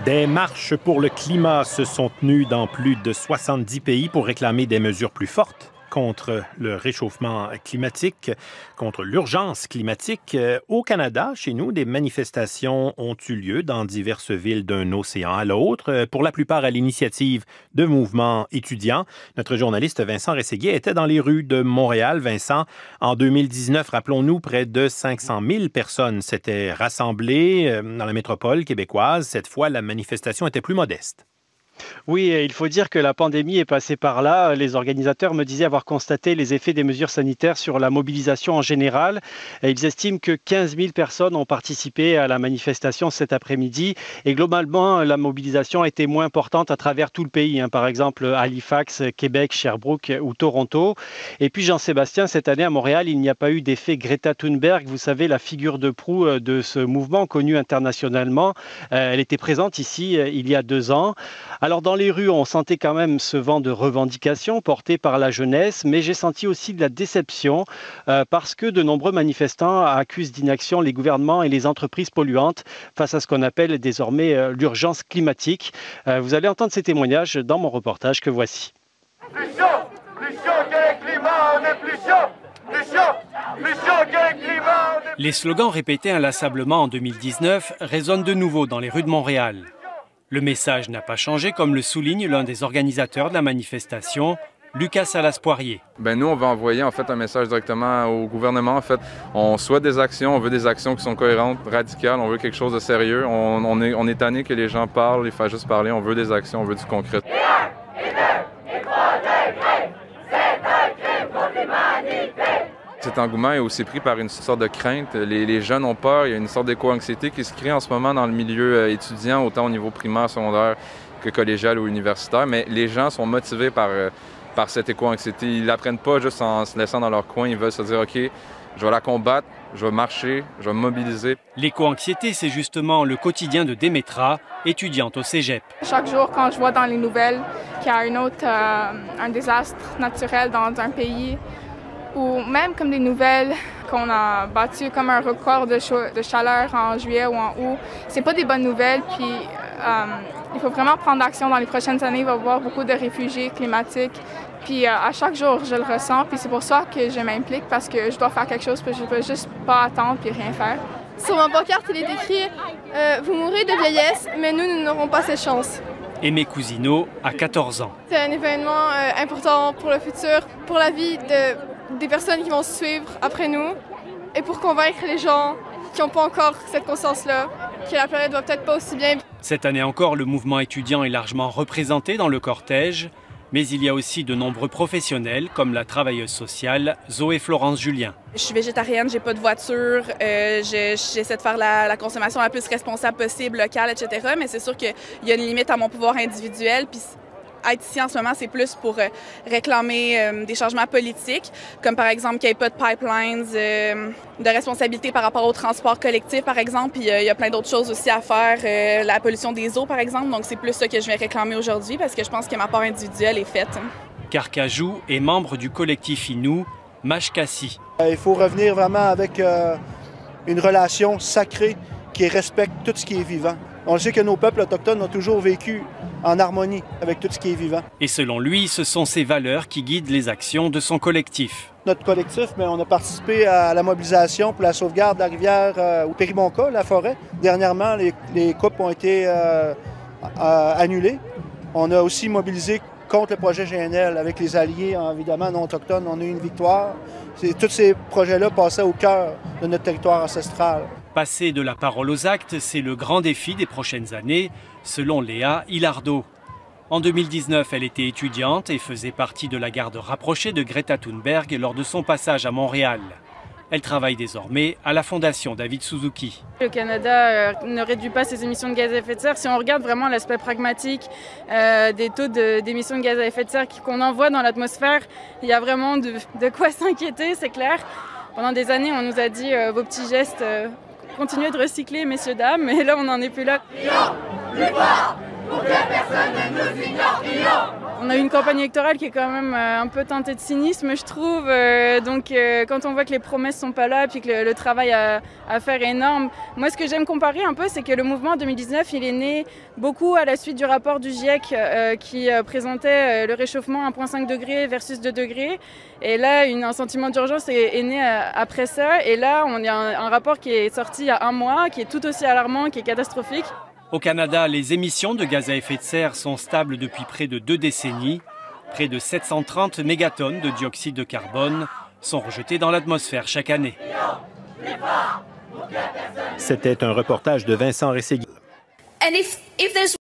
Des marches pour le climat se sont tenues dans plus de 70 pays pour réclamer des mesures plus fortes contre le réchauffement climatique, contre l'urgence climatique. Au Canada, chez nous, des manifestations ont eu lieu dans diverses villes d'un océan à l'autre, pour la plupart à l'initiative de mouvements étudiants. Notre journaliste Vincent Rességuier était dans les rues de Montréal. Vincent, en 2019, rappelons-nous, près de 500 000 personnes s'étaient rassemblées dans la métropole québécoise. Cette fois, la manifestation était plus modeste. Oui, il faut dire que la pandémie est passée par là. Les organisateurs me disaient avoir constaté les effets des mesures sanitaires sur la mobilisation en général. Ils estiment que 15 000 personnes ont participé à la manifestation cet après-midi. Et globalement, la mobilisation a été moins importante à travers tout le pays. Par exemple, Halifax, Québec, Sherbrooke ou Toronto. Et puis, Jean-Sébastien, cette année à Montréal, il n'y a pas eu d'effet Greta Thunberg. Vous savez, la figure de proue de ce mouvement connu internationalement. Elle était présente ici il y a 2 ans. Alors, dans les rues, on sentait quand même ce vent de revendications porté par la jeunesse, mais j'ai senti aussi de la déception parce que de nombreux manifestants accusent d'inaction les gouvernements et les entreprises polluantes face à ce qu'on appelle désormais l'urgence climatique. Vous allez entendre ces témoignages dans mon reportage que voici. Plus chaud que le climat, on est plus chaud! Plus chaud que le climat, on est... Les slogans répétés inlassablement en 2019 résonnent de nouveau dans les rues de Montréal. Le message n'a pas changé, comme le souligne l'un des organisateurs de la manifestation, Lucas Salas-Poirier. Nous, on va envoyer en fait un message directement au gouvernement. En fait, on souhaite des actions, on veut des actions qui sont cohérentes, radicales, on veut quelque chose de sérieux. On est tanné que les gens parlent, ils fassent juste parler, on veut des actions, on veut du concret. Et 1, et 2, et 3 degrés, c'est un crime contre l'humanité! Cet engouement est aussi pris par une sorte de crainte. Les jeunes ont peur. Il y a une sorte d'éco-anxiété qui se crée en ce moment dans le milieu étudiant, autant au niveau primaire, secondaire que collégial ou universitaire. Mais les gens sont motivés par cette éco-anxiété. Ils ne l'apprennent pas juste en se laissant dans leur coin. Ils veulent se dire, OK, je vais la combattre, je vais marcher, je vais me mobiliser. L'éco-anxiété, c'est justement le quotidien de Démétra, étudiante au cégep. Chaque jour, quand je vois dans les nouvelles qu'il y a un désastre naturel dans un pays, ou même comme des nouvelles qu'on a battu comme un record de chaleur en juillet ou en août. C'est pas des bonnes nouvelles, puis il faut vraiment prendre action dans les prochaines années. Il va y avoir beaucoup de réfugiés climatiques, puis à chaque jour, je le ressens, puis c'est pour ça que je m'implique, parce que je dois faire quelque chose, puis je peux juste pas attendre puis rien faire. Sur ma pancarte, il est écrit « Vous mourrez de vieillesse, mais nous n'aurons pas cette chance ». Aimé Cousineau a 14 ans. C'est un événement important pour le futur, pour la vie des personnes qui vont suivre après nous et pour convaincre les gens qui n'ont pas encore cette conscience-là, que la planète va peut-être pas aussi bien. Cette année encore, le mouvement étudiant est largement représenté dans le cortège, mais il y a aussi de nombreux professionnels comme la travailleuse sociale Zoé Florence Julien. Je suis végétarienne, j'ai pas de voiture, j'essaie de faire la consommation la plus responsable possible, locale, etc. Mais c'est sûr qu'il y a une limite à mon pouvoir individuel. Puis être ici en ce moment, c'est plus pour réclamer des changements politiques, comme par exemple qu'il n'y ait pas de pipelines, de responsabilité par rapport au transport collectif, par exemple. Puis il y a plein d'autres choses aussi à faire, la pollution des eaux, par exemple. Donc c'est plus ça que je vais réclamer aujourd'hui parce que je pense que ma part individuelle est faite. Carcajou est membre du collectif Innu, Mashkasi. Il faut revenir vraiment avec une relation sacrée qui respecte tout ce qui est vivant. On sait que nos peuples autochtones ont toujours vécu en harmonie avec tout ce qui est vivant. Et selon lui, ce sont ces valeurs qui guident les actions de son collectif. Notre collectif, on a participé à la mobilisation pour la sauvegarde de la rivière au Péribonka, la forêt. Dernièrement, les coupes ont été annulées. On a aussi mobilisé contre le projet GNL avec les alliés, évidemment, non autochtones. On a eu une victoire. Tous ces projets-là passaient au cœur de notre territoire ancestral. Passer de la parole aux actes, c'est le grand défi des prochaines années, selon Léa Hilardo. En 2019, elle était étudiante et faisait partie de la garde rapprochée de Greta Thunberg lors de son passage à Montréal. Elle travaille désormais à la Fondation David Suzuki. Le Canada ne réduit pas ses émissions de gaz à effet de serre. Si on regarde vraiment l'aspect pragmatique des taux d'émissions de gaz à effet de serre qu'on envoie dans l'atmosphère, il y a vraiment de quoi s'inquiéter, c'est clair. Pendant des années, on nous a dit vos petits gestes, continuez de recycler, messieurs, dames, mais là, on n'en est plus là. Crions, plus fort, pour que personne ne nous ignore, crions. On a eu une campagne électorale qui est quand même un peu teintée de cynisme, je trouve. Donc quand on voit que les promesses sont pas là, puis que le travail à faire est énorme. Moi, ce que j'aime comparer un peu, c'est que le mouvement en 2019, il est né beaucoup à la suite du rapport du GIEC qui présentait le réchauffement 1,5 degré versus 2 degrés. Et là, un sentiment d'urgence est né après ça. Et là, on a un rapport qui est sorti il y a un mois, qui est tout aussi alarmant, qui est catastrophique. Au Canada, les émissions de gaz à effet de serre sont stables depuis près de 2 décennies. Près de 730 mégatonnes de dioxyde de carbone sont rejetées dans l'atmosphère chaque année. C'était un reportage de Vincent Rességui.